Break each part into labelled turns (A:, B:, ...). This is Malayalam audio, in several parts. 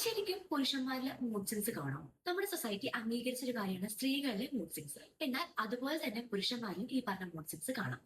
A: ശരിക്കും പുരുഷന്മാരിലെ മൂഡ് സ്വിങ്സ് കാണാം. നമ്മുടെ സൊസൈറ്റി അംഗീകരിച്ച ഒരു കാര്യമാണ് സ്ത്രീകളിലെ മൂഡ് സ്വിങ്സ്. എന്നാൽ അതുപോലെ തന്നെ പുരുഷന്മാരിലും ഈ പറഞ്ഞ മൂഡ് സ്വിങ്സ് കാണാം.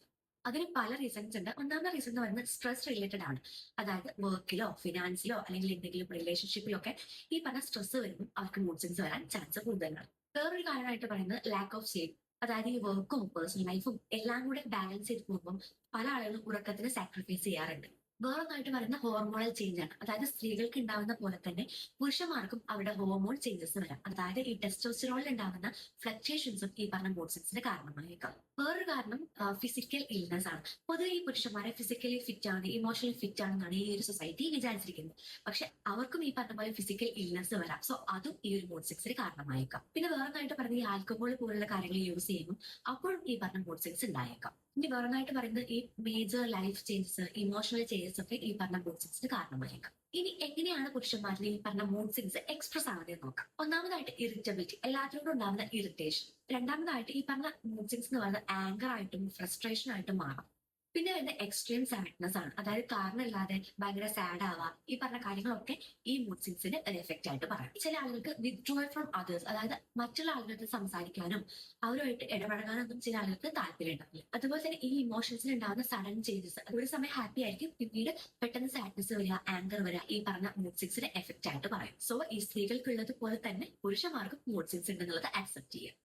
A: അതിന് പല റീസൺസ് ഉണ്ട്. ഒന്നാമത്തെ റീസൺ എന്ന് പറയുന്നത് സ്ട്രെസ് റിലേറ്റഡ് ആണ്. അതായത് വർക്കിലോ ഫിനാൻസിലോ അല്ലെങ്കിൽ എന്തെങ്കിലും റിലേഷൻഷിപ്പിലോ ഒക്കെ ഈ പറഞ്ഞ സ്ട്രെസ് വരുമ്പോൾ അവർക്ക് മൂഡ് സ്വിങ്സ് വരാൻ ചാൻസ് കൂടുതലാണ്. വേറൊരു കാരണമായിട്ട് പറയുന്നത് ലാക്ക് ഓഫ് സ്ലീപ്പ്. അതായത് ഈ വർക്കും പേഴ്സണൽ ലൈഫും എല്ലാം കൂടെ ബാലൻസ് ചെയ്ത് പോകുമ്പോൾ പല ആളുകളും ഉറക്കത്തിന് സാക്രിഫൈസ് ചെയ്യാറുണ്ട്. വേറൊന്നായിട്ട് പറയുന്ന ഹോർമോണൽ ചേഞ്ച് ആണ്. അതായത് സ്ത്രീകൾക്ക് ഉണ്ടാവുന്ന പോലെ തന്നെ പുരുഷന്മാർക്കും അവരുടെ ഹോർമോൺ ചേഞ്ചസ് വരാം. അതായത് ഈ ടെസ്റ്റോസ്റ്ററോണിൽ ഉണ്ടാകുന്ന ഫ്ലക്ച്വേഷൻസും ഈ പറഞ്ഞ മൂഡ് സ്വിങ്സിന്റെ കാരണമായേക്കാം. വേറൊരു കാരണം ഫിസിക്കൽ ഇൽനെസ് ആണ്. പൊതുവെ ഈ പുരുഷന്മാരെ ഫിസിക്കലി ഫിറ്റ് ആണ്, ഇമോഷണലി ഫിറ്റ് ആണെന്നാണ് ഈ ഒരു സൊസൈറ്റി വിചാരിച്ചിരിക്കുന്നത്. പക്ഷെ അവർക്കും ഈ പറഞ്ഞ പോലെ ഫിസിക്കൽ ഇൽനെസ് വരാം. സോ അതും ഈ ഒരു മൂഡ് സ്വിങ്സിന് കാരണമായേക്കാം. പിന്നെ വേറൊന്നായിട്ട് പറഞ്ഞ ഈ ആൽക്കഹോൾ പോലുള്ള കാര്യങ്ങൾ യൂസ് ചെയ്യുമ്പോൾ അപ്പോഴും ഈ പറഞ്ഞ മൂഡ് സ്വിങ്സ് ഉണ്ടായേക്കാം. ഇനി വേറൊന്നായിട്ട് പറയുന്നത് ഈ major life changes, emotional changes ഒക്കെ ഈ പറഞ്ഞ മൂഡ് സ്വിങ്സിന് കാരണമായേക്കാം. ഇനി എങ്ങനെയാണ് പുരുഷന്മാരിൽ ഈ പറഞ്ഞ മൂഡ് സ്വിങ്സ് എക്സ്പ്രസ് ആവുന്നത് നോക്കാം. ഒന്നാമതായിട്ട് ഇറിറ്റബിലിറ്റി, എല്ലാത്തിനോടും ഉണ്ടാകുന്ന ഇറിറ്റേഷൻ. രണ്ടാമതായിട്ട് ഈ പറഞ്ഞ മൂഡ് സ്വിങ്സ് എന്ന് പറയുന്നത് ആങ്കർ ആയിട്ടും ഫ്രസ്ട്രേഷൻ ആയിട്ടും മാറാം. പിന്നെ വരുന്ന എക്സ്ട്രീം സാഡ്നെസ് ആണ്. അതായത് കാരണമില്ലാതെ ഭയങ്കര സാഡ് ആവാം. ഈ പറഞ്ഞ കാര്യങ്ങളൊക്കെ ഈ മൂഡ് സ്വിങ്സിന് ഒരു എഫക്റ്റ് ആയിട്ട് പറയാം. ചില ആളുകൾക്ക് വിത്ഡ്രോവൽ ഫ്രം അതേഴ്സ്, അതായത് മറ്റുള്ള ആളുകൾക്ക് സംസാരിക്കാനും അവരുമായിട്ട് ഇടപഴകാനൊന്നും ചില ആളുകൾക്ക് താല്പര്യം ഉണ്ടാവില്ല. അതുപോലെ തന്നെ ഈ ഇമോഷൻസിൽ ഉണ്ടാകുന്ന സഡൻ ചേഞ്ചസ്, ഒരു സമയം ഹാപ്പി ആയിരിക്കും, പിന്നീട് പെട്ടെന്ന് സാഡ്നെസ് വരിക, ആങ്കർ വരിക, ഈ പറഞ്ഞ മൂഡ് സ്വിങ്സിന് എഫക്റ്റ് ആയിട്ട് പറയും. സോ ഈ സ്ത്രീകൾക്കുള്ളത് പോലെ തന്നെ പുരുഷന്മാർക്കും മൂഡ് സ്വിങ്സ് ഉണ്ടെന്നുള്ളത് ആക്സെപ്റ്റ് ചെയ്യുക.